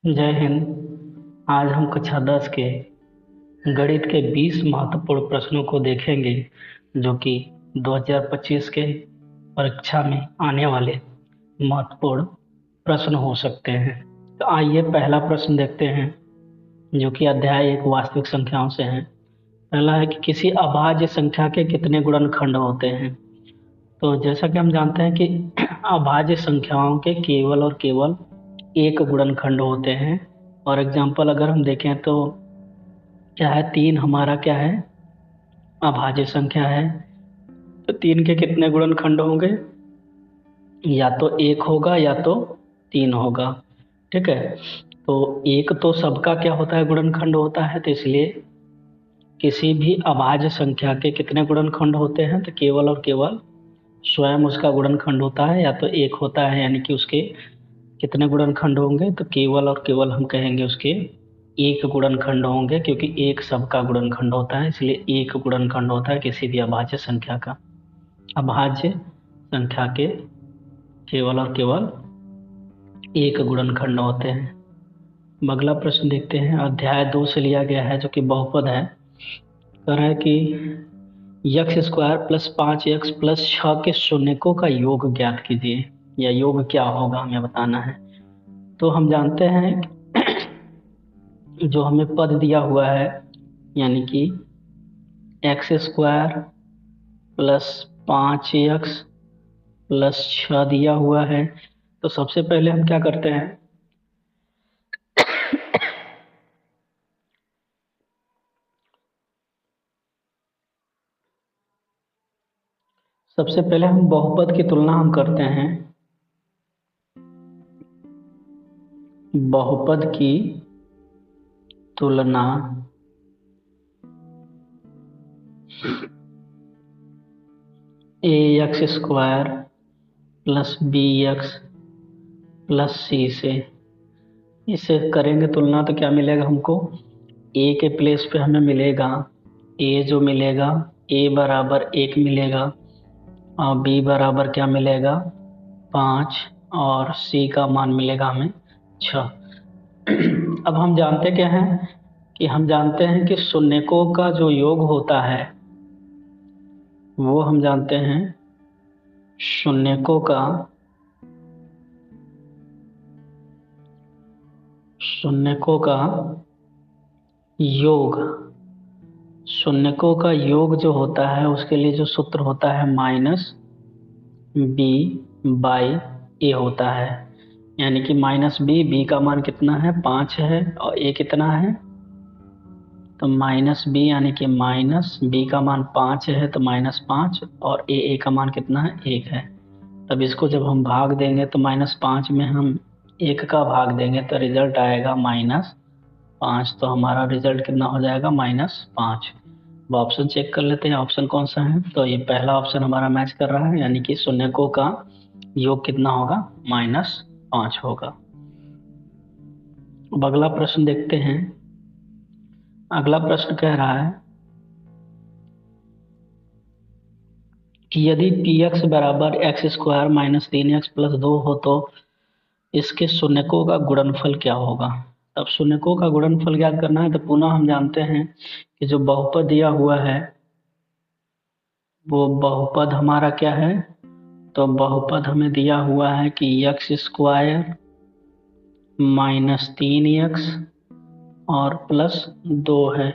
जय हिंद। आज हम कक्षा 10 के गणित के 20 महत्वपूर्ण प्रश्नों को देखेंगे जो कि 2025 के परीक्षा में आने वाले महत्वपूर्ण प्रश्न हो सकते हैं। तो आइए पहला प्रश्न देखते हैं जो कि अध्याय 1 वास्तविक संख्याओं से है। पहला है कि किसी अभाज्य संख्या के कितने गुणनखंड होते हैं। तो जैसा कि हम जानते हैं कि अभाज्य संख्याओं के केवल और केवल एक गुणनखंड होते हैं। और एग्जाम्पल अगर हम देखें तो क्या है, 3 हमारा क्या है, अभाज्य संख्या है। तो 3 के कितने गुणनखंड होंगे, या तो 1 होगा या तो 3 होगा। ठीक है, तो एक तो सबका क्या होता है, गुणनखंड होता है। तो इसलिए किसी भी अभाज्य संख्या के कितने गुणनखंड होते हैं, तो केवल और केवल स्वयं उसका गुणनखंड होता है या तो 1 होता है, यानी कि उसके कितने गुणनखंड होंगे, तो केवल और केवल हम कहेंगे उसके एक गुणनखंड होंगे, क्योंकि एक सबका गुणनखंड होता है, इसलिए एक गुणनखंड होता है किसी भी अभाज्य संख्या का। अभाज्य संख्या के केवल और केवल एक गुणनखंड होते हैं। अगला प्रश्न देखते हैं, अध्याय 2 से लिया गया है जो कि बहुपद है। कह रहा है कि x square plus 5x plus 6 के शून्यकों का योग ज्ञात कीजिए, या योग क्या होगा हमें बताना है। तो हम जानते हैं जो हमें पद दिया हुआ है, यानी कि x square plus 5x plus 6 दिया हुआ है। तो सबसे पहले हम क्या करते हैं, सबसे पहले हम बहुपद की तुलना हम करते हैं। बहुपद की तुलना a x square plus b x plus c से। इसे करेंगे तुलना तो क्या मिलेगा हमको, ए के प्लेस पे हमें मिलेगा ए, जो मिलेगा ए बराबर 1 मिलेगा, और बी बराबर क्या मिलेगा 5, और सी का मान मिलेगा हमें 6। अब हम जानते क्या हैं, कि हम जानते हैं कि शून्यकों का जो योग होता है वो हम जानते हैं, शून्यकों का शून्यकों का योग, शून्यकों का योग जो होता है उसके लिए जो सूत्र होता है -b/a होता है। यानी कि -b, b का मान कितना है 5 है, और a कितना है, तो -b यानी कि -b का मान 5 है तो -5, और a का मान कितना है 1 है। तब इसको जब हम भाग देंगे तो -5 में हम 1 का भाग देंगे तो रिजल्ट आएगा -5। तो हमारा रिजल्ट कितना हो जाएगा -5। अब ऑप्शन चेक कर लेते हैं, ऑप्शन कौन सा है। तो ये पहला ऑप्शन हमारा मैच कर रहा है, यानी कि शून्यकों का योग कितना होगा, -5 होगा। अब अगला प्रश्न देखते हैं। अगला प्रश्न कह रहा है कि यदि पी एक्स बराबर x square minus 3x plus 2 हो तो इसके शून्यकों का गुणनफल क्या होगा। अब शून्यकों का गुणनफल ज्ञात करना है, तो पुनः हम जानते हैं कि जो बहुपद दिया हुआ है वो बहुपद हमारा क्या है, तो बहुपद हमें दिया हुआ है कि एक्स स्क्वायर -3x और प्लस 2 है।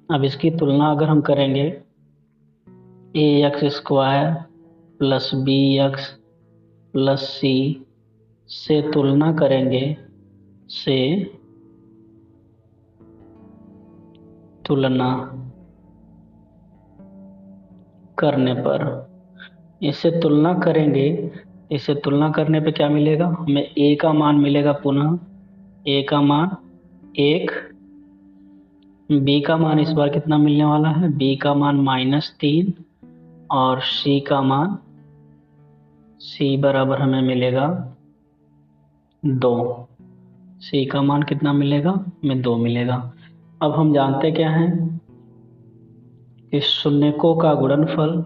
अब इसकी तुलना अगर हम करेंगे, a x square plus b x plus c से तुलना करेंगे, से तुलना करने पर, इससे तुलना करेंगे, इससे तुलना करने पे क्या मिलेगा हमें, ए का मान मिलेगा पुनः, ए का मान 1, बी का मान इस बार कितना मिलने वाला है, बी का मान -3, और सी का मान, सी बराबर हमें मिलेगा 2। सी का मान कितना मिलेगा, हमें 2 मिलेगा। अब हम जानते क्या हैं कि शून्यकों का गुणनफल,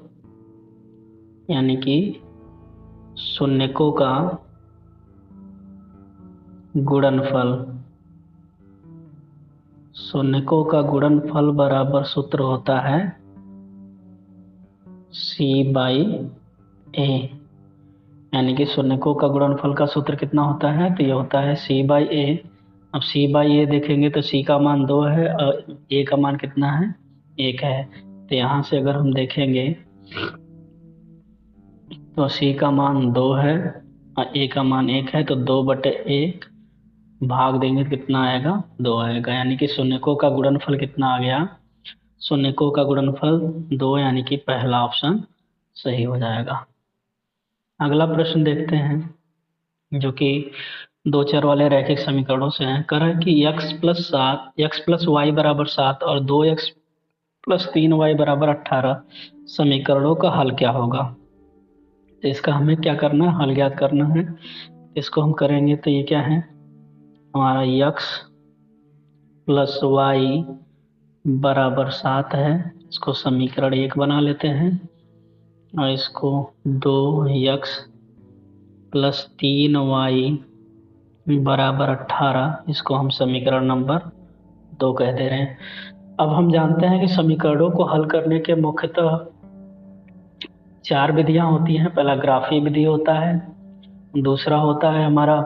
यानी कि शून्यकों का गुणनफल, शून्यकों का गुणनफल बराबर सूत्र होता है C/A, यानी कि शून्यकों का गुणनफल का सूत्र कितना होता है, तो ये होता है C/A। अब C/A देखेंगे तो C का मान 2 है और A का मान कितना है, 1 है। तो यहाँ से अगर हम देखेंगे तो C का मान 2 है और A का मान 1 है, तो 2/1 भाग देंगे तो कितना आएगा, 2 आएगा। यानी कि शून्यकों का गुणनफल कितना आ गया, शून्यकों का गुणनफल 2, यानी कि पहला ऑप्शन सही हो जाएगा। अगला प्रश्न देखते हैं जो कि दो चर वाले रैखिक समीकरणों से हैं। कह रहा है कि x+y बराबर 7 और 2x+3y बराबर 18 समीकरणों का हल क्या होगा। तो इसका हमें क्या करना है, हल ज्ञात करना है। इसको हम करेंगे तो ये क्या है, हमारा x+y बराबर 7 है, इसको समीकरण 1 बना लेते हैं और इसको 2x+3y बराबर 18, इसको हम समीकरण नंबर 2 कह दे रहे हैं। अब हम जानते हैं कि समीकरणों को हल करने के मुख्यतः 4 विधियां होती हैं। पहला ग्राफीय विधि होता है, दूसरा होता है हमारा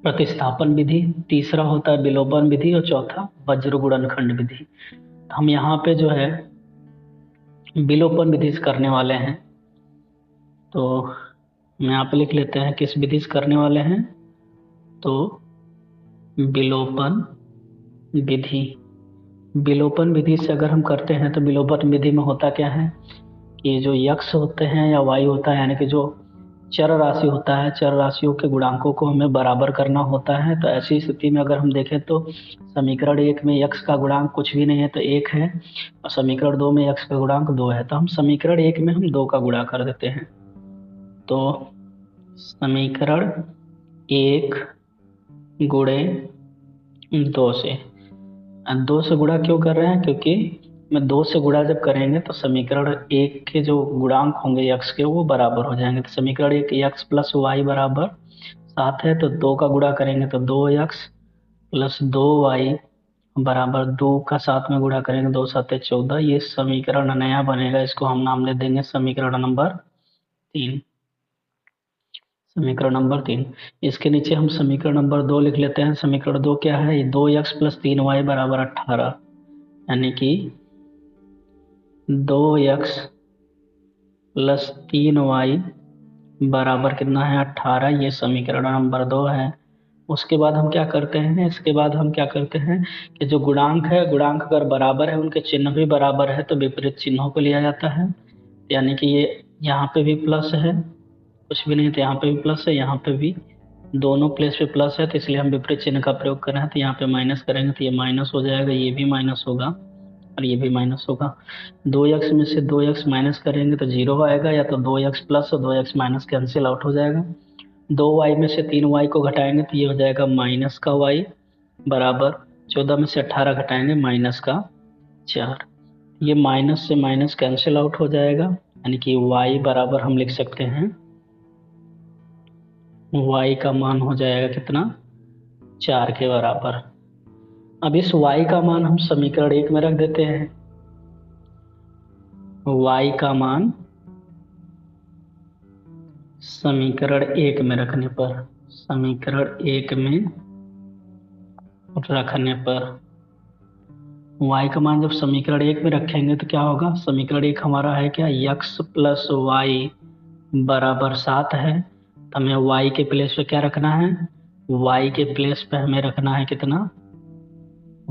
प्रतिस्थापन विधि, तीसरा होता है विलोपन विधि और चौथा वज्र गुणनखंड विधि। हम यहाँ पे जो है विलोपन विधि से करने वाले हैं, तो हम यहाँ पे लिख लेते हैं किस विधि से करने वाले हैं, तो विलोपन विधि। विलोपन विधि से अगर हम करते हैं तो विलोपन विधि में होता क्या है कि जो यक्ष होते हैं या वाई होता है, यानी कि जो चर राशि होता है, चर राशियों के गुणांकों को हमें बराबर करना होता है। तो ऐसी स्थिति में अगर हम देखें तो समीकरण 1 में यक्ष का गुणांक कुछ भी नहीं है तो 1 है, और समीकरण 2 में यक्ष का गुणांक 2 है, तो हम समीकरण 1 में हम 2 का गुणा कर देते हैं। तो समीकरण 1 गुणे 2 से, 2 से गुणा क्यों कर रहे हैं, क्योंकि में 2 से गुणा जब करेंगे तो समीकरण 1 के जो गुणांक होंगे यक्ष के वो बराबर हो जाएंगे। तो समीकरण 1 x+y बराबर 7 है, तो 2 का गुणा करेंगे तो 2x+2y बराबर 2 का 7 में गुणा करेंगे 2 7 14, ये समीकरण नया बनेगा। इसको हम नाम दे देंगे समीकरण नंबर 3। समीकरण नंबर 3, इसके नीचे हम समीकरण नंबर 2 लिख लेते हैं। समीकरण 2 क्या है, 2x+3y बराबर 18, यानी कि 2x+3y बराबर कितना है, 18, ये समीकरण नंबर 2 है। उसके बाद हम क्या करते हैं, इसके बाद हम क्या करते हैं कि जो गुणांक है, गुणांक अगर बराबर है, उनके चिन्ह भी बराबर है, तो विपरीत चिन्हों को लिया जाता है। यानी कि ये यहाँ पे भी प्लस है, कुछ भी नहीं तो यहाँ पे भी प्लस है, यहाँ पे भी दोनों प्लेस पे प्लस है, तो इसलिए हम विपरीत चिन्ह का प्रयोग कर रहे हैं। तो यहाँ पे माइनस करेंगे तो ये माइनस हो जाएगा, ये भी माइनस होगा और ये भी माइनस होगा। 2x में से 2x माइनस करेंगे तो 0 आएगा, या तो 2x प्लस और 2x माइनस कैंसिल आउट हो जाएगा। 2y में से 3y को घटाएंगे तो ये हो जाएगा माइनस का y बराबर 14 में से 18 घटाएंगे माइनस का 4, ये माइनस से माइनस कैंसिल आउट हो जाएगा, यानी कि y बराबर हम लिख सकते हैं, y का मान हो जाएगा कितना, 4 के बराबर। अब इस y का मान हम समीकरण 1 में रख देते हैं। y का मान समीकरण 1 में रखने पर, समीकरण 1 में रखने पर y का मान जब समीकरण 1 में रखेंगे तो क्या होगा, समीकरण 1 हमारा है क्या, x+y बराबर 7 है, तो हमें y के प्लेस पे क्या रखना है, y के प्लेस पे हमें रखना है कितना,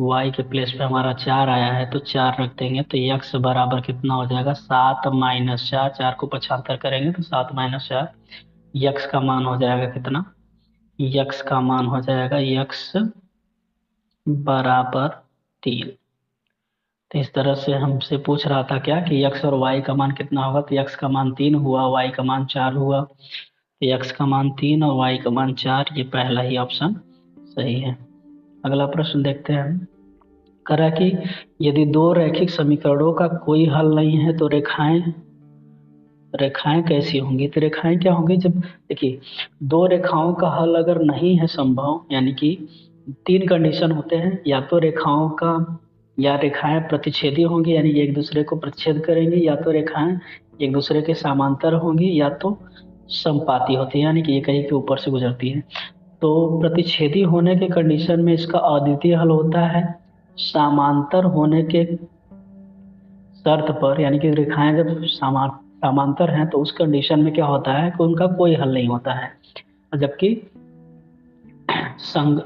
y के प्लेस पे हमारा 4 आया है तो 4 रख देंगे, तो x बराबर कितना हो जाएगा, 7 - 4, 4 को 75 करेंगे तो 7 - 4, x का मान हो जाएगा कितना, x का मान हो जाएगा x बराबर 3। तो इस तरह से हमसे पूछ रहा था क्या कि x और y का मान कितना होगा, तो x का मान 3 हुआ, y का मान 4 हुआ, तो x का मान 3 और y का मान 4, ये पहला ही ऑप्शन सही है। अगला प्रश्न देखते हैं। कह रहा है कि यदि दो रैखिक समीकरणों का कोई हल नहीं है तो रेखाएं कैसी होंगी, तो रेखाएं क्या होंगी, जब देखिए दो रेखाओं का हल अगर नहीं है संभव, यानी कि तीन कंडीशन होते हैं, या तो रेखाओं का या रेखाएं प्रतिच्छेदी होंगी यानी एक दूसरे को प्रतिच्छेद करेंगी, या तो रेखाएं एक दूसरे के समांतर होंगी, या तो समपाती होती है यानी कि ये कहीं के ऊपर से गुजरती है। तो प्रतिच्छेदी होने के कंडीशन में इसका अद्वितीय हल होता है, समांतर होने के शर्त पर, यानी कि रेखाएं जब समांतर हैं तो उस कंडीशन में क्या होता है कि उनका कोई हल नहीं होता है, जबकि संग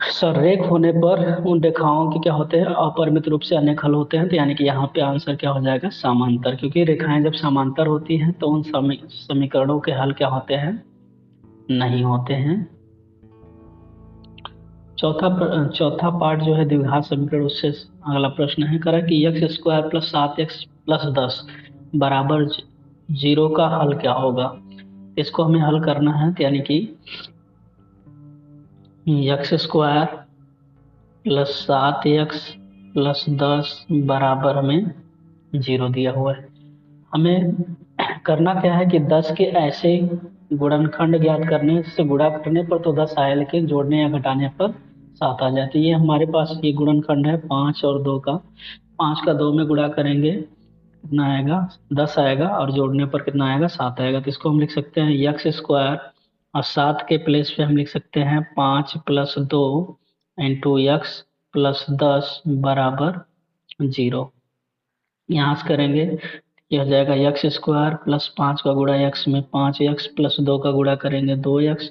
सररेख होने पर उन रेखाओं के क्या होते हैं, अपरिमित रूप से अनेक हल होते हैं। तो यानी कि यहाँ पे आंसर क्या हो जाएगा, समांतर, क्योंकि रेखाएं जब समांतर होती हैं तो उन समीकरणों के हल क्या होते हैं, नहीं होते हैं। चौथा पार्ट जो है द्विघात समीकरण, उससे अगला प्रश्न है करा कि x square plus 7x plus 10 बराबर 0 का हल क्या होगा। इसको हमें हल करना है, तो यानी कि x square plus 7x plus 10 बराबर में 0 दिया हुआ है। हमें करना क्या है कि 10 के ऐसे गुणनखंड ज्ञात करने से गुणा करने पर तो 10 आया, लेकिन जोड़ने या घटाने पर 7 आ जाती है। ये हमारे पास ये गुणनखंड है 5 और 2 का, 5 का 2 में गुणा करेंगे कितना आएगा, 10 आएगा, और जोड़ने पर कितना आएगा, 7 आएगा। तो इसको हम लिख सकते हैं x स्क्वायर, और 7 के प्लेस पे हम लिख सकते हैं 5 प्लस 2 इंटू एक्स प्लस 10 बराबर 0। यहाँ से करेंगे, यह हो जाएगा x स्क्वायर प्लस 5 का गुणा x में 5x प्लस 2 का गुणा करेंगे 2x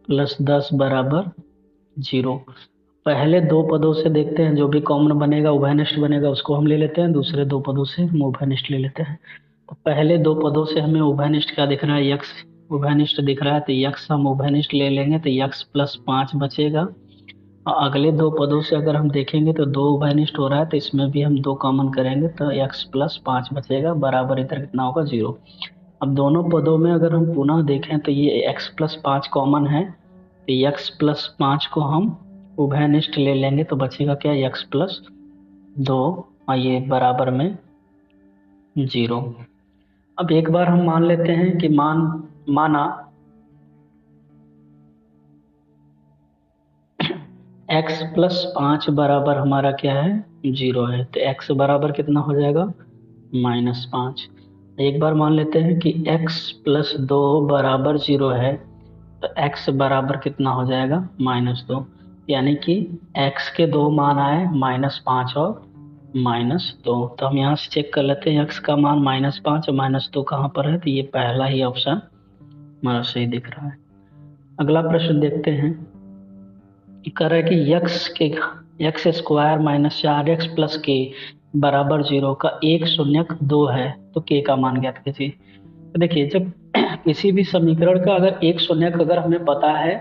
प्लस 10 बराबर 0। पहले दो पदों से देखते हैं, जो भी कॉमन बनेगा उभयनिष्ठ बनेगा उसको हम ले लेते हैं, दूसरे दो पदों से हम उभयनिष्ठ ले लेते हैं। तो पहले दो पदों से हमें उभयनिष्ठ क्या दिख रहा है, x उभयनिष्ठ दिख रहा है, तो x हम उभयनिष्ठ ले लेंगे तो x प्लस 5 बचेगा। और अगले दो पदों से अगर हम देखेंगे तो दो उभयनिष्ठ हो रहा है, तो इसमें भी हम दो कॉमन करेंगे तो x प्लस 5 बचेगा, बराबर इधर कितना होगा, 0। अब दोनों पदों में अगर हम पुनः देखें तो ये x प्लस 5 कॉमन है, तो x प्लस 5 को हम उभयनिष्ठ ले लेंगे तो बचेगा क्या, x प्लस 2, और ये बराबर में 0। अब एक बार हम मान लेते हैं कि माना x प्लस 5 बराबर हमारा क्या है, 0 है, तो x बराबर कितना हो जाएगा, -5। एक बार मान लेते हैं कि x प्लस 2 बराबर 0 है, तो x बराबर कितना हो जाएगा, -2। यानी कि x के दो मान आए, -5 और -2। तो हम यहाँ से चेक कर लेते हैं x का मान -5 और -2 कहाँ पर है, तो ये पहला ही ऑप्शन हमारा सही दिख रहा है। अगला प्रश्न देखते हैं, कह रहा है कि x square minus 4x plus के बराबर 0 का एक शून्यक 2 है, तो k का मान ज्ञात कीजिए। तो देखिए जब किसी भी समीकरण का अगर एक शून्यक अगर हमें पता है,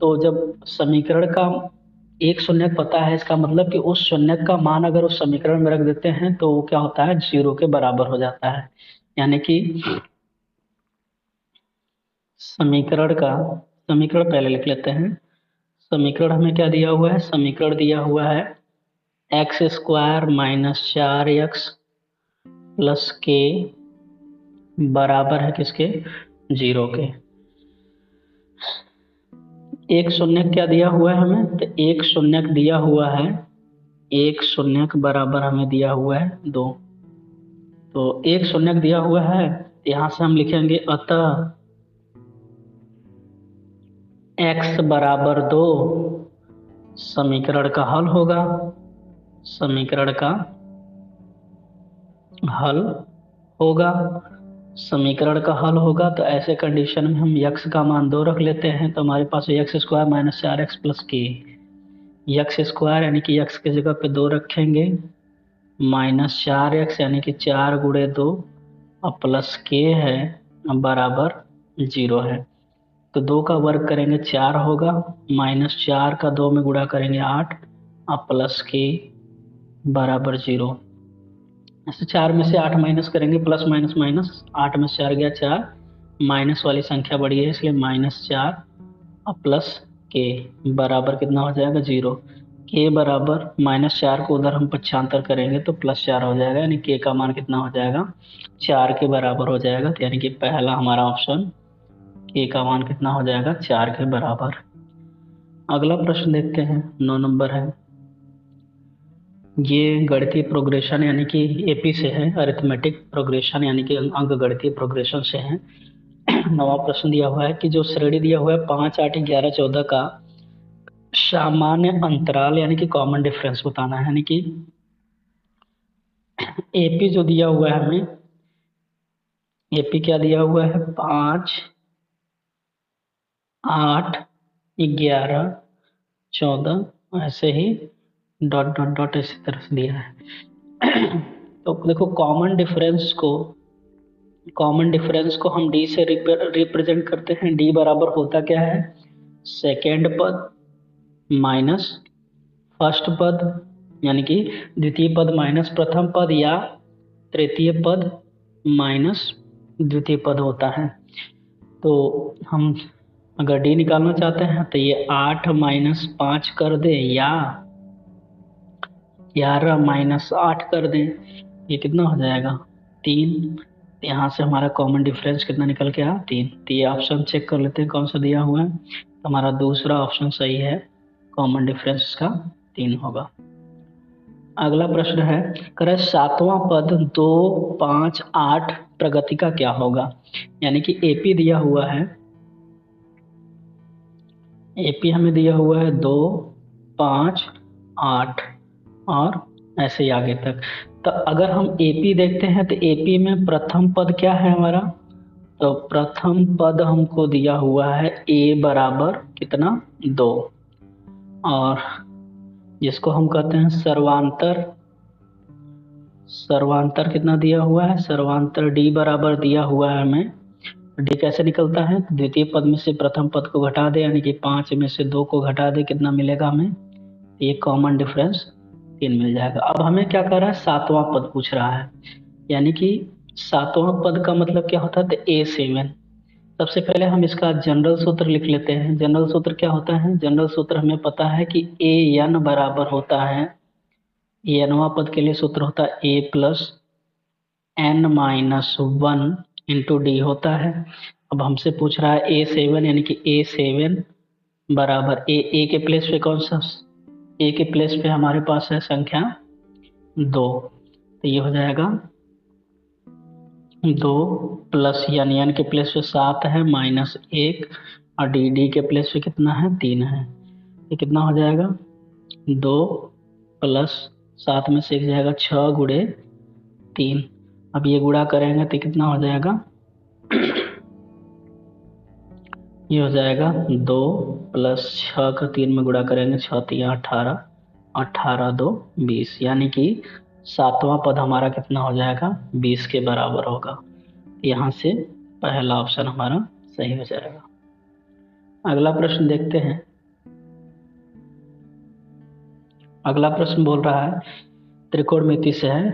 तो जब समीकरण का एक शून्यक पता है, इसका मतलब कि उस शून्यक का मान अगर उस समीकरण में रख देते हैं तो वो क्या होता है, 0 के बराबर हो जाता है। यानी कि समीकरण पहले लिख लेते हैं। समीकरण हमें क्या दिया हुआ है, समीकरण दिया हुआ है x square minus 4x plus के बराबर है किसके, 0 के। एक शून्यक क्या दिया हुआ है हमें, तो एक शून्यक दिया हुआ है, एक शून्यक बराबर हमें दिया हुआ है 2। तो एक शून्यक दिया हुआ है, यहाँ से हम लिखेंगे अतः x बराबर 2 समीकरण का हल होगा, समीकरण का हल होगा, समीकरण का हल होगा। तो ऐसे कंडीशन में हम x का मान 2 रख लेते हैं, तो हमारे पास x square minus 4x plus k, x square यानी कि x की जगह पे 2 रखेंगे, माइनस 4x यानी कि 4 गुणे 2 और प्लस के है बराबर 0 है। तो 2 का वर्ग करेंगे 4 होगा, -4 का 2 में गुणा करेंगे 8 और प्लस के बराबर 0। ऐसे 4 में से 8 माइनस करेंगे, प्लस माइनस माइनस, 8 में से 4 गया 4, माइनस वाली संख्या बड़ी है इसलिए -4 और प्लस के बराबर कितना हो जाएगा, 0। के बराबर -4 को उधर हम पक्षांतर करेंगे तो +4 हो जाएगा, यानी के का मान कितना हो जाएगा, 4 के बराबर हो जाएगा। तो यानी कि पहला हमारा ऑप्शन के का मान कितना हो जाएगा, 4 के बराबर। अगला प्रश्न देखते हैं, 9 नंबर है। ये गणितीय प्रोग्रेशन यानी कि एपी से है, अरिथमेटिक प्रोग्रेशन यानी कि अंक गणितीय प्रोग्रेशन से है। नवा प्रश्न दिया हुआ है कि जो श्रेणी दिया हुआ है 5, 8, 11, 14 का सामान्य अंतराल यानी कि कॉमन डिफरेंस बताना है। यानी कि एपी जो दिया हुआ है हमें, एपी क्या दिया हुआ है, 5, 8, 11, 14, ऐसे ही डॉट डॉट डॉट इसी तरह से दिया है। तो देखो कॉमन डिफरेंस को हम डी से रिप्रेजेंट करते हैं। डी बराबर होता क्या है, सेकेंड पद माइनस फर्स्ट पद, यानी कि द्वितीय पद माइनस प्रथम पद, या तृतीय पद माइनस द्वितीय पद होता है। तो हम अगर डी निकालना चाहते हैं तो ये 8 - 5 कर दें या 11 - 8 कर दें, ये कितना हो जाएगा, 3। यहाँ से हमारा कॉमन डिफरेंस कितना निकल के आया, 3। तो ये ऑप्शन चेक कर लेते हैं कौन सा दिया हुआ है। तो हमारा दूसरा ऑप्शन सही है, कॉमन डिफरेंस का 3 होगा। अगला प्रश्न है, कह सातवां पद 2, 5, 8 प्रगति का क्या होगा। यानी कि एपी दिया हुआ है, एपी हमें दिया हुआ है 2, 5, 8 और ऐसे ही आगे तक। तो अगर हम एपी देखते हैं तो एपी में प्रथम पद क्या है हमारा, तो प्रथम पद हमको दिया हुआ है ए बराबर कितना, 2, और जिसको हम कहते हैं सर्वांतर, सर्वांतर कितना दिया हुआ है, सर्वांतर डी बराबर दिया हुआ है हमें। डी कैसे निकलता है, द्वितीय पद में से प्रथम पद को घटा दे, यानी कि 5 में से 2 को घटा दे, कितना मिलेगा हमें, ये कॉमन डिफरेंस 3 मिल जाएगा। अब हमें क्या कर रहा है, सातवां पद पूछ रहा है। यानी कि सातवां पद का मतलब क्या होता है, तो A7। सबसे पहले हम इसका जनरल सूत्र लिख लेते हैं। जनरल सूत्र क्या होता है, जनरल सूत्र हमें पता है कि AN बराबर होता है, एनवा पद के लिए सूत्र होता है A+N-1 इंटू डी होता है। अब हमसे पूछ रहा है A7, यानी कि A7 बराबर ए के प्लेस पे कौन सा, ए के प्लेस पे हमारे पास है संख्या 2, तो ये हो जाएगा 2 प्लस यानी एन के प्लेस पे 7 है -1, और डी के प्लेस पे कितना है, 3 है। ये कितना हो जाएगा, 2 प्लस 7 में से 1 जाएगा, 6 गुणे 3। अब ये गुणा करेंगे तो कितना हो जाएगा, ये हो जाएगा 2 प्लस 6 का 3 में गुणा करेंगे, 6 3 18, 18 2 20, यानी कि सातवां पद हमारा कितना हो जाएगा, 20 के बराबर होगा। यहाँ से पहला ऑप्शन हमारा सही हो जाएगा। अगला प्रश्न देखते हैं। अगला प्रश्न बोल रहा है, त्रिकोणमिति से है,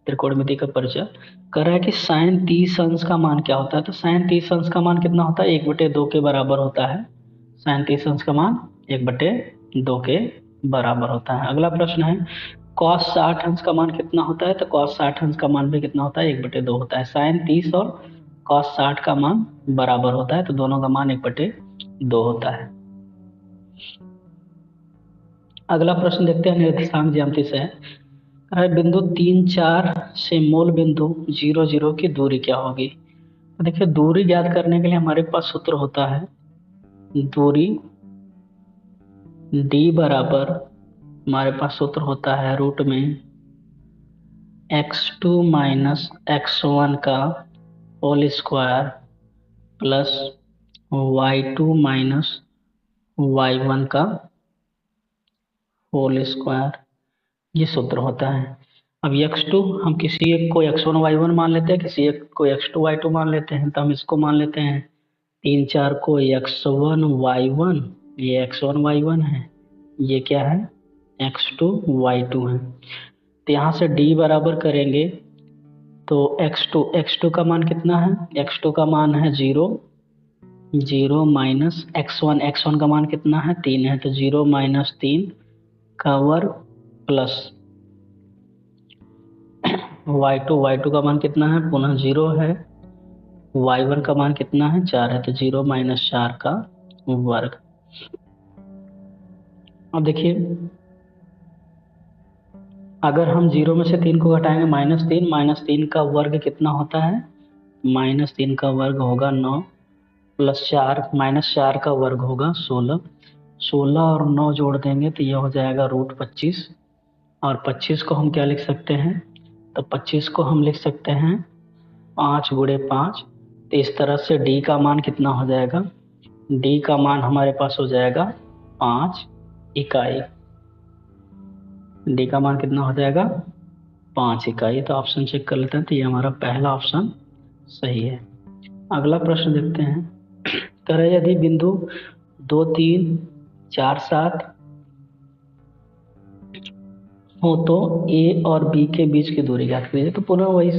त्रिकोणमिति का परिचय कर रहा है कि sin 30 अंश का मान क्या होता है। तो sin 30 अंश का मान कितना होता है, 1/2 के बराबर होता है। sin 30 अंश का मान 1/2 के बराबर होता है। अगला प्रश्न है, cos 60 अंश का मान कितना होता है। तो cos 60 अंश का मान भी कितना होता है, 1/2 होता है। sin 30 और cos 60 का मान बराबर होता है, तो दोनों का मान 1/2 होता है। अगला प्रश्न देखते हैं, निर्देशांक ज्यामिति से है। बिंदु 3, 4 से मूल बिंदु 0, 0 की दूरी क्या होगी। तो देखिए, दूरी ज्ञात करने के लिए हमारे पास सूत्र होता है, दूरी d बराबर हमारे पास सूत्र होता है रूट में x2 - x1 का whole square plus y2 - y1 का होल स्क्वायर, ये सूत्र होता है। अब x2 हम किसी एक को x1 y1 मान लेते हैं, किसी एक को x2 y2 मान लेते हैं। तो हम इसको मान लेते हैं 3 4 को x1 y1, ये x1 y1 है, ये क्या है x2 y2 है। तो यहाँ से d बराबर करेंगे तो x2 का मान कितना है, x2 का मान है 0, 0 - x1 का मान कितना है, 3 है, तो 0 - 3 का वर्ग प्लस y2 का मान कितना है, पुनः 0 है। y1 का मान कितना है, 4 है, तो 0 माइनस 4 का वर्ग। अब देखिए, अगर हम 0 में से 3 को घटाएंगे -3 का वर्ग कितना होता है, -3 का वर्ग होगा 9 प्लस 4 -4 का वर्ग होगा 16। 16 और 9 जोड़ देंगे तो यह हो जाएगा √25। और 25 को हम क्या लिख सकते हैं, तो 25 को हम लिख सकते हैं 5 गुणे 5। तो इस तरह से d का मान कितना हो जाएगा, d का मान हमारे पास हो जाएगा 5 इकाई। d का मान कितना हो जाएगा, 5 इकाई। तो ऑप्शन चेक कर लेते हैं, तो ये हमारा पहला ऑप्शन सही है। अगला प्रश्न देखते हैं। कह रहे यदि बिंदु 2 3 4 7 हो तो ए और बी के बीच की दूरी ज्ञात कीजिए। तो पुनः वही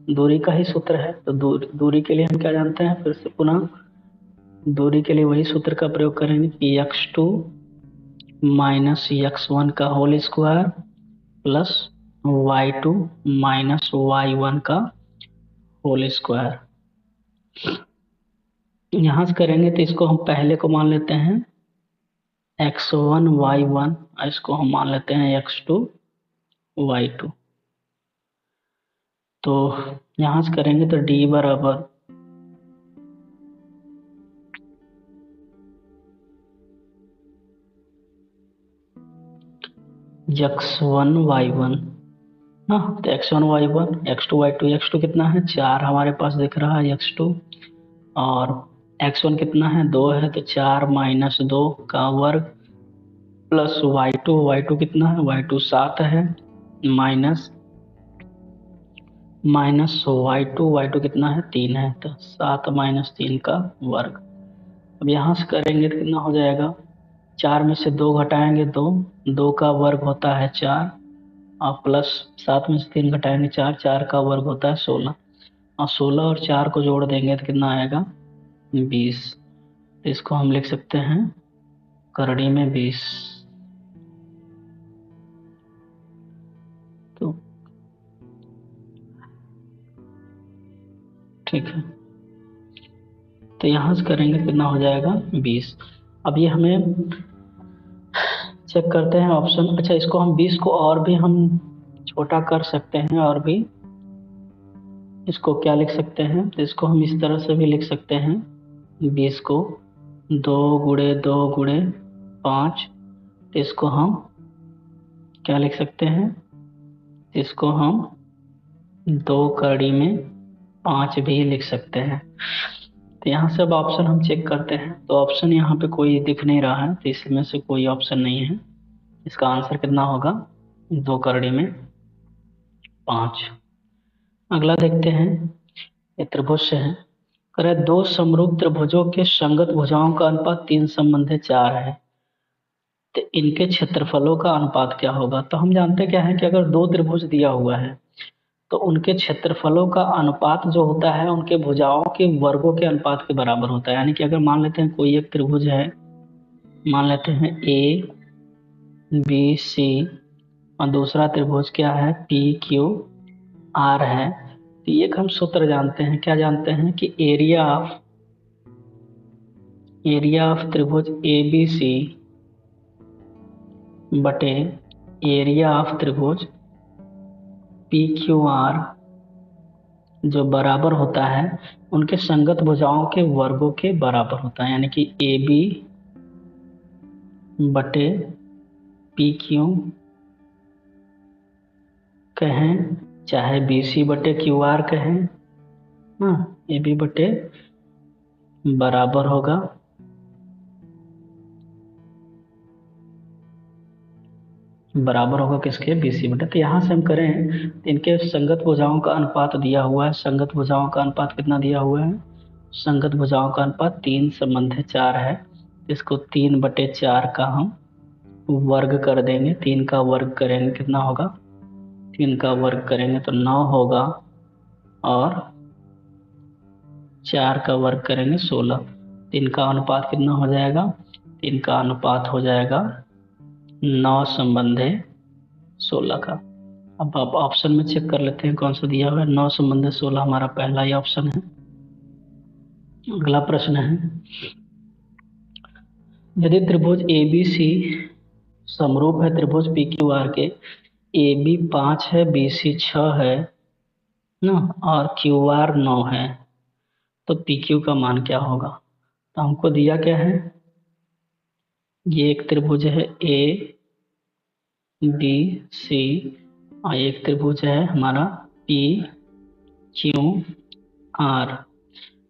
दूरी का ही सूत्र है। तो दूरी के लिए हम क्या जानते हैं, फिर से पुनः दूरी के लिए वही सूत्र का प्रयोग करेंगे कि x2 माइनस x1 का whole square plus y2 minus y1 का होल स्क्वायर। यहां से करेंगे तो इसको हम पहले को मान लेते हैं x1 y1, इसको हम मान लेते हैं x2 y2। तो यहां से करेंगे तो d बराबर x1 y1 ना, तो x1 y1 x2 y2। x2 कितना है, 4 हमारे पास दिख रहा है x2, और x1 कितना है, 2 है, तो 4 माइनस 2 का वर्ग प्लस y2 कितना है, y2 7 है, माइनस y2 कितना है, 3 है, तो 7 माइनस 3 का वर्ग। अब यहाँ से करेंगे तो कितना हो जाएगा, 4 में से 2 घटाएंगे 2 का वर्ग होता है 4, और प्लस 7 में से 3 घटाएंगे 4 का वर्ग होता है 16, और 16 और 4 को जोड़ देंगे तो कितना आएगा, 20। तो इसको हम लिख सकते हैं करड़ी में 20। तो ठीक है, तो यहाँ से करेंगे कितना हो जाएगा, 20। अब ये हमें चेक करते हैं ऑप्शन। अच्छा, इसको हम 20 को और भी हम छोटा कर सकते हैं, और भी इसको क्या लिख सकते हैं, तो इसको हम इस तरह से भी लिख सकते हैं, 20 को 2 गुणे 2 गुणे 5। तो इसको हम क्या लिख सकते हैं, इसको हम 2 कड़ी में 5 भी लिख सकते हैं। तो यहाँ से अब ऑप्शन हम चेक करते हैं, तो ऑप्शन यहाँ पे कोई दिख नहीं रहा है, तो इसमें से कोई ऑप्शन नहीं है। इसका आंसर कितना होगा, 2 करड़ी में 5। अगला देखते हैं, ये त्रिभुज से है। करे 2 समरूप त्रिभुजों के संगत भुजाओं का अनुपात 3:4 है, तो इनके क्षेत्रफलों का अनुपात क्या होगा। तो हम जानते क्या है कि अगर 2 त्रिभुज दिया हुआ है तो उनके क्षेत्रफलों का अनुपात जो होता है उनके भुजाओं के वर्गों के अनुपात के बराबर होता है। यानी कि अगर मान लेते हैं कोई एक त्रिभुज है, मान लेते हैं ए बी सी, और दूसरा त्रिभुज क्या है, पी क्यू आर है, तो एक हम सूत्र जानते हैं, क्या जानते हैं कि एरिया ऑफ त्रिभुज ए बी सी बटे एरिया ऑफ त्रिभुज पी क्यू आर जो बराबर होता है उनके संगत भुजाओं के वर्गों के बराबर होता है। यानी कि ए बी बटे पी क्यू कहें, चाहे बी सी बटे क्यू आर कहें, हाँ, ए बी बटे बराबर होगा किसके, बी सी बटे। तो यहाँ से हम करें तो इनके संगत भुजाओं का अनुपात दिया हुआ है। संगत भुजाओं का अनुपात कितना दिया हुआ है, संगत भुजाओं का अनुपात 3:4 है। इसको 3/4 का हम वर्ग कर देंगे, 3 का वर्ग करेंगे कितना होगा, 3 का वर्ग करेंगे तो 9 होगा, और 4 का वर्ग करेंगे 16। 3 का अनुपात कितना हो जाएगा, 3 का अनुपात हो जाएगा 9 संबंधे 16 का। अब आप ऑप्शन में चेक कर लेते हैं कौन सा दिया हुआ है। 9 संबंधे 16 हमारा पहला ही ऑप्शन है। अगला प्रश्न है, यदि त्रिभुज ए बी सी समरूप है त्रिभुज पी क्यू आर के, ए बी 5 है, बी सी 6 है ना, और क्यू आर 9 है, तो पी क्यू का मान क्या होगा? तो हमको दिया क्या है, ये एक त्रिभुज है ए बी सी और एक त्रिभुज है हमारा पी क्यू आर।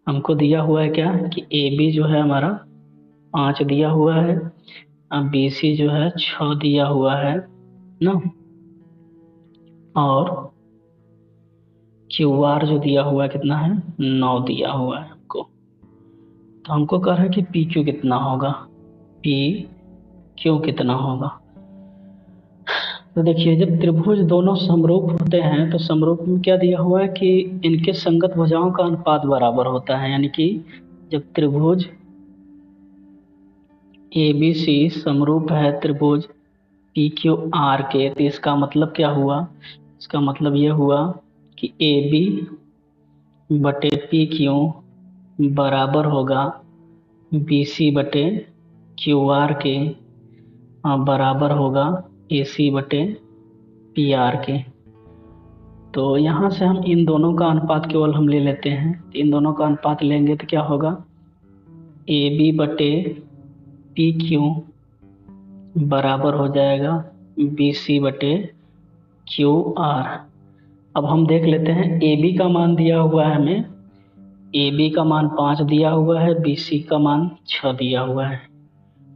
हमको दिया हुआ है क्या कि ए बी जो है हमारा 5 दिया हुआ है, अब बी सी जो है 6 दिया हुआ है ना, और क्यू आर जो दिया हुआ है कितना है, 9 दिया हुआ है हमको। तो हमको कह रहा है कि पी क्यू कितना होगा, पी क्यू कितना होगा। तो देखिए, जब त्रिभुज दोनों समरूप होते हैं तो समरूप में क्या दिया हुआ है कि इनके संगत भुजाओं का अनुपात बराबर होता है। यानी कि जब त्रिभुज ए बी सी समरूप है त्रिभुज पी क्यू आर के, तो इसका मतलब क्या हुआ, इसका मतलब ये हुआ कि ए बी बटे पी क्यू बराबर होगा बी सी बटे क्यू आर के, बराबर होगा ए सी बटे पी आर के। तो यहाँ से हम इन दोनों का अनुपात केवल हम ले लेते हैं। इन दोनों का अनुपात लेंगे तो क्या होगा, ए बी बटे पी क्यू बराबर हो जाएगा बी सी बटे क्यू आर। अब हम देख लेते हैं, ए बी का मान दिया हुआ है हमें, ए बी का मान 5 दिया हुआ है, बी सी का मान 6 दिया हुआ है।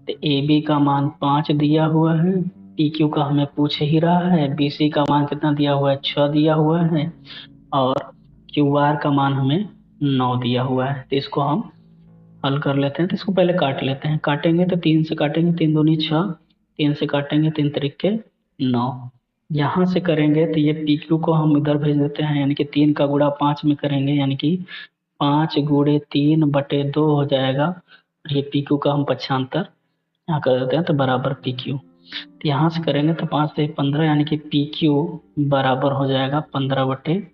तो ए बी का मान 5 दिया हुआ है, पी क्यू का हमें पूछ ही रहा है, बी सी का मान कितना दिया हुआ है, 6 दिया हुआ है, और क्यू आर का मान हमें 9 दिया हुआ है। तो इसको हम हल कर लेते हैं। तो इसको पहले काट लेते हैं, काटेंगे तो 3 से काटेंगे, 3 दूनी 6, 3 से काटेंगे 3 तरीके 9। यहाँ से करेंगे तो ये पी क्यू को हम इधर भेज देते हैं, यानी कि 3 का गुणा 5 में करेंगे, यानी कि 5 गुणे 3 बटे 2 हो जाएगा। ये पी क्यू का हम पक्षांतर यहाँ कर देते हैं, तो बराबर पी क्यू। तो यहाँ से करेंगे तो 5 से 15, यानी कि पी क्यू बराबर हो जाएगा 15 बटे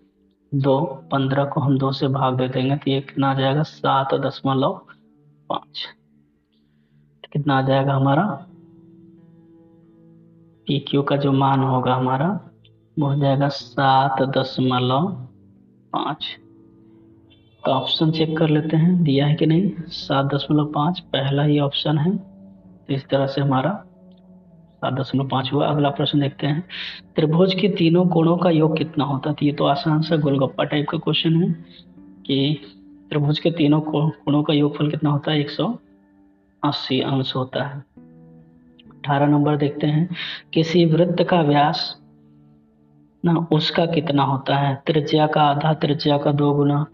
2। 15 को हम 2 से भाग दे देंगे तो ये कितना आ जाएगा, 7.5। तो कितना आ जाएगा हमारा, पी क्यू का जो मान होगा हमारा वो हो जाएगा 7.5। तो ऑप्शन चेक कर लेते हैं दिया है कि नहीं, 7.5 पहला ही ऑप्शन है। तो इस तरह से हमारा 7.5 हुआ। अगला प्रश्न देखते हैं, त्रिभुज के तीनों कोणों का योग कितना होता है? तो ये तो आसान सा गोलगप्पा टाइप का क्वेश्चन है कि त्रिभुज के तीनों कोणों का योगफल कितना होता है, 180 अंश होता है। 18 नंबर देखते हैं, किसी वृत्त का व्यास ना उसका कितना होता है? त्रिज्या का आधा, त्रिज्या का 2 गुना।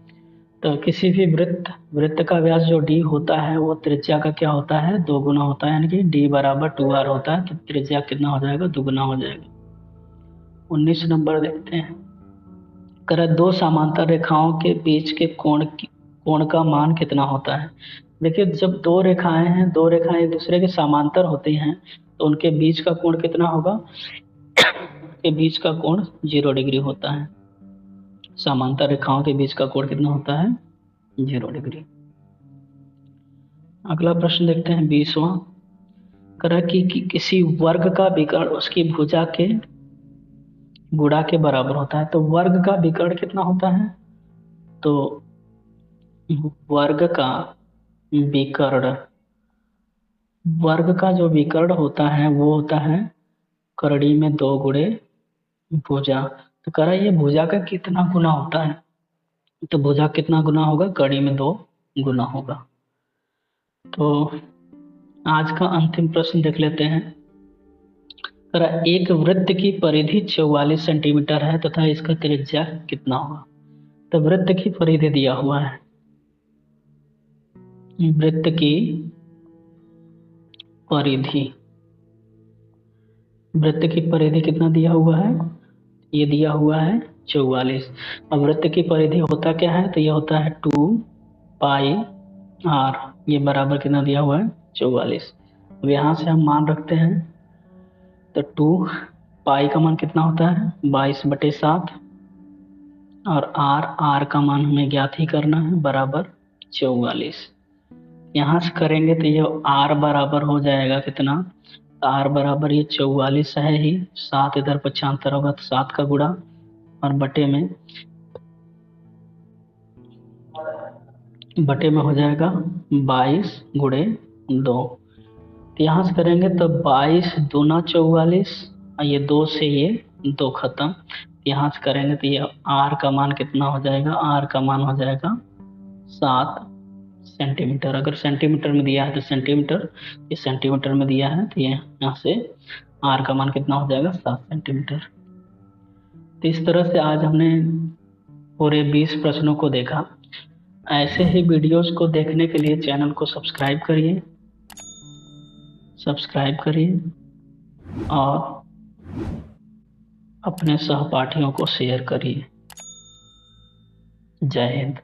तो किसी भी वृत्त का व्यास जो d होता है वो त्रिज्या का क्या होता है, 2 गुना होता है, यानी कि d बराबर 2r होता है। तो त्रिज्या कितना हो जाएगा, 2 गुना हो जाएगा। 19 नंबर देखते हैं, कर दो समांतर रेखाओं के बीच के कोण का मान कितना होता है? देखिए, जब दो रेखाएं हैं, दो रेखाएं एक दूसरे के समांतर होती हैं तो उनके बीच का कोण कितना होगा, के बीच का कोण 0 डिग्री होता है। समांतर रेखाओं के बीच का कोण कितना होता है, 0 डिग्री। अगला प्रश्न देखते हैं 20वां, करा कि किसी वर्ग का विकर्ण उसकी भुजा के गुणा के बराबर होता है। तो वर्ग का विकर्ण कितना होता है, तो वर्ग का विकर्ण, वर्ग का जो विकर्ण होता है वो होता है करड़ी में 2 गुणे भुजा। तो करा ये भुजा का कितना गुना होता है, तो भुजा कितना गुना होगा, कड़ी में 2 गुना होगा। तो आज का अंतिम प्रश्न देख लेते हैं, करा एक वृत्त की परिधि 44 सेंटीमीटर है तथा इसका त्रिज्या कितना होगा? तो वृत्त की परिधि दिया हुआ है, वृत्त की परिधि, वृत्त की परिधि कितना दिया हुआ है, ये दिया हुआ है 44। अब वृत्त की परिधि होता क्या है, तो ये होता है 2 पाई r, ये बराबर कितना दिया हुआ है, 44। अब यहाँ से हम मान रखते हैं तो 2 पाई का मान कितना होता है 22/7 और आर का मान हमें ज्ञात ही करना है बराबर 44। यहाँ से करेंगे तो ये आर बराबर हो जाएगा कितना, आर बराबर ये 44 है ही, 7 इधर 75 होगा तो 7 का गुणा और बटे में हो जाएगा 22 × 2। तो यहाँ से करेंगे तो 22×2 = 44 और ये 2 से ये 2 खत्म। यहाँ से करेंगे तो ये आर का मान कितना हो जाएगा, आर का मान हो जाएगा 7 सेंटीमीटर। अगर सेंटीमीटर में दिया है तो सेंटीमीटर, ये सेंटीमीटर में दिया है तो ये यहाँ से आर का मान कितना हो जाएगा 7 सेंटीमीटर। तो इस तरह से आज हमने पूरे 20 प्रश्नों को देखा। ऐसे ही वीडियोस को देखने के लिए चैनल को सब्सक्राइब करिए और अपने सहपाठियों को शेयर करिए। जय हिंद।